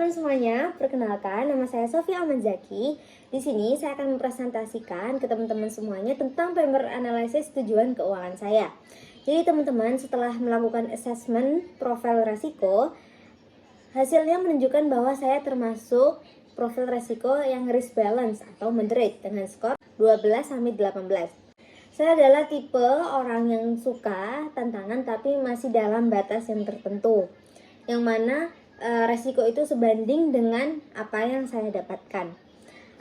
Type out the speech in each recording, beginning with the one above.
teman-teman semuanya, perkenalkan nama saya Sofia Ahmad Zaki. Di sini saya akan mempresentasikan ke teman-teman semuanya tentang paper analisis tujuan keuangan saya. Jadi teman-teman, setelah melakukan assessment profil resiko, hasilnya menunjukkan bahwa saya termasuk profil resiko yang risk balance atau moderate dengan skor 12-18. Saya adalah tipe orang yang suka tantangan tapi masih dalam batas yang tertentu, yang mana resiko itu sebanding dengan apa yang saya dapatkan.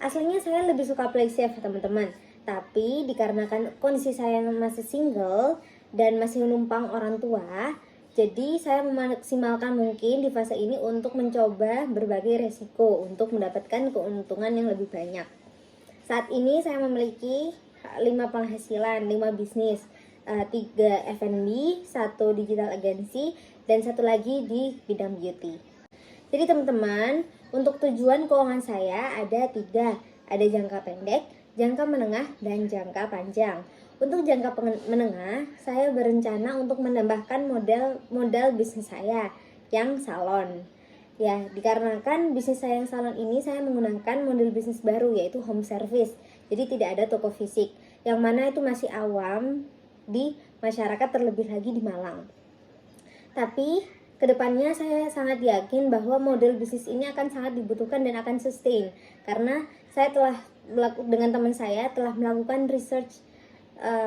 Aslinya saya lebih suka play safe teman-teman, tapi dikarenakan kondisi saya masih single dan masih menumpang orang tua, jadi saya memaksimalkan mungkin di fase ini untuk mencoba berbagai resiko untuk mendapatkan keuntungan yang lebih banyak. Saat ini saya memiliki 5 penghasilan, 5 bisnis, 3 F&B, 1 digital agency, dan 1 lagi di bidang beauty. Jadi teman-teman, untuk tujuan keuangan saya ada 3. Ada jangka pendek, jangka menengah, dan jangka panjang. Untuk jangka menengah, saya berencana untuk menambahkan modal bisnis saya yang salon. Ya, dikarenakan bisnis saya yang salon ini saya menggunakan model bisnis baru yaitu home service. Jadi tidak ada toko fisik, yang mana itu masih awam di masyarakat, terlebih lagi di Malang. Tapi kedepannya saya sangat yakin bahwa model bisnis ini akan sangat dibutuhkan dan akan sustain, karena saya telah dengan teman saya telah melakukan research,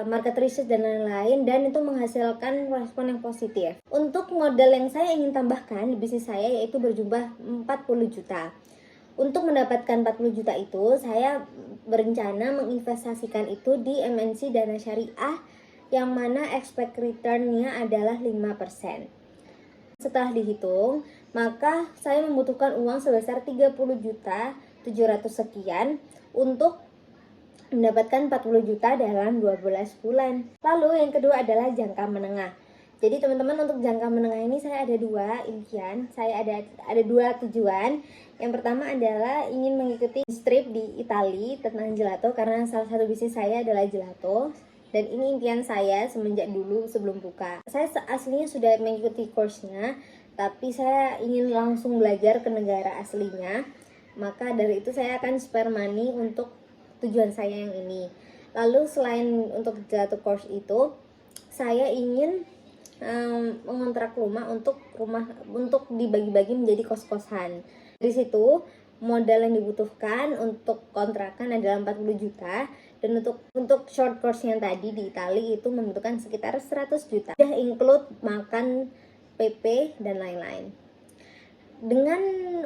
market research dan lain-lain, dan itu menghasilkan respon yang positif. Untuk modal yang saya ingin tambahkan di bisnis saya yaitu berjumlah 40 juta. Untuk mendapatkan 40 juta itu, saya berencana menginvestasikan itu di MNC Dana Syariah, yang mana expect return-nya adalah 5%. Setelah dihitung, maka saya membutuhkan uang sebesar 30 juta 700 sekian untuk mendapatkan 40 juta dalam 12 bulan. Lalu yang kedua adalah jangka menengah. Jadi teman-teman, untuk jangka menengah ini saya ada 2 impian, saya ada 2 tujuan. Yang pertama adalah ingin mengikuti trip di Italia tentang gelato, karena salah satu bisnis saya adalah gelato. Dan ini impian saya semenjak dulu sebelum buka. Saya aslinya sudah mengikuti course-nya, tapi saya ingin langsung belajar ke negara aslinya. Maka dari itu saya akan spare money untuk tujuan saya yang ini. Lalu selain untuk gelato course itu, saya ingin mengontrak rumah untuk dibagi-bagi menjadi kos-kosan. Dari situ modal yang dibutuhkan untuk kontrakan adalah 40 juta, dan untuk short course yang tadi di Italia itu membutuhkan sekitar 100 juta. Sudah include makan, PP, dan lain-lain. Dengan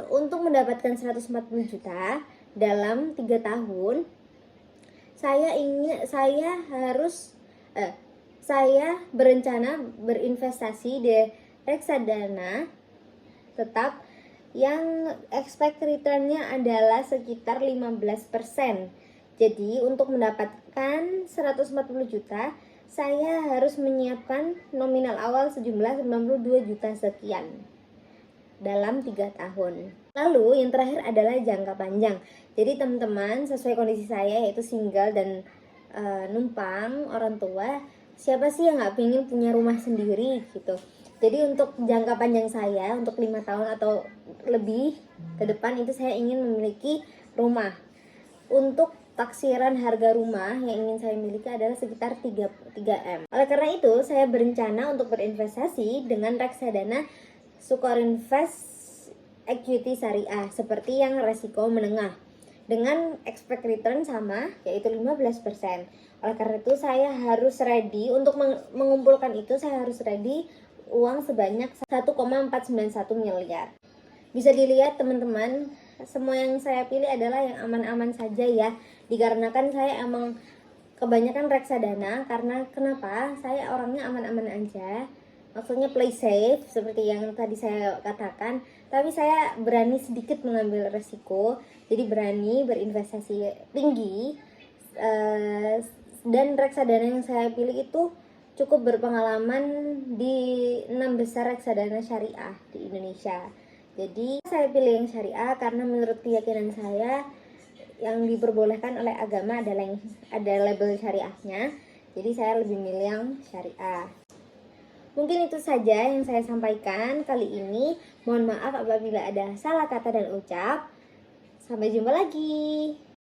untuk mendapatkan 140 juta dalam 3 tahun, saya berencana berinvestasi di reksadana tetap yang expect return-nya adalah sekitar 15%. Jadi untuk mendapatkan 140 juta, saya harus menyiapkan nominal awal sejumlah 92 juta sekian dalam 3 tahun. Lalu yang terakhir adalah jangka panjang. Jadi teman-teman, sesuai kondisi saya yaitu single dan numpang orang tua, siapa sih yang gak pengen punya rumah sendiri gitu. Jadi untuk jangka panjang saya, untuk 5 tahun atau lebih ke depan itu saya ingin memiliki rumah. Untuk taksiran harga rumah yang ingin saya miliki adalah sekitar 3M. Oleh karena itu, saya berencana untuk berinvestasi dengan reksadana Sukorinvest Equity Syariah seperti yang resiko menengah dengan expect return sama yaitu 15%. Oleh karena itu saya harus ready untuk mengumpulkan itu, saya harus ready uang sebanyak 1,491 miliar. Bisa dilihat teman-teman, semua yang saya pilih adalah yang aman-aman saja ya. Dikarenakan saya emang kebanyakan reksadana, karena kenapa? Saya orangnya aman-aman aja. Maksudnya play safe seperti yang tadi saya katakan, tapi saya berani sedikit mengambil resiko. Jadi berani berinvestasi tinggi, dan reksadana yang saya pilih itu cukup berpengalaman di 6 besar reksadana syariah di Indonesia. Jadi saya pilih yang syariah karena menurut keyakinan saya yang diperbolehkan oleh agama adalah yang ada label syariahnya. Jadi saya lebih milih yang syariah. Mungkin itu saja yang saya sampaikan kali ini. Mohon maaf apabila ada salah kata dan ucap. Sampai jumpa lagi.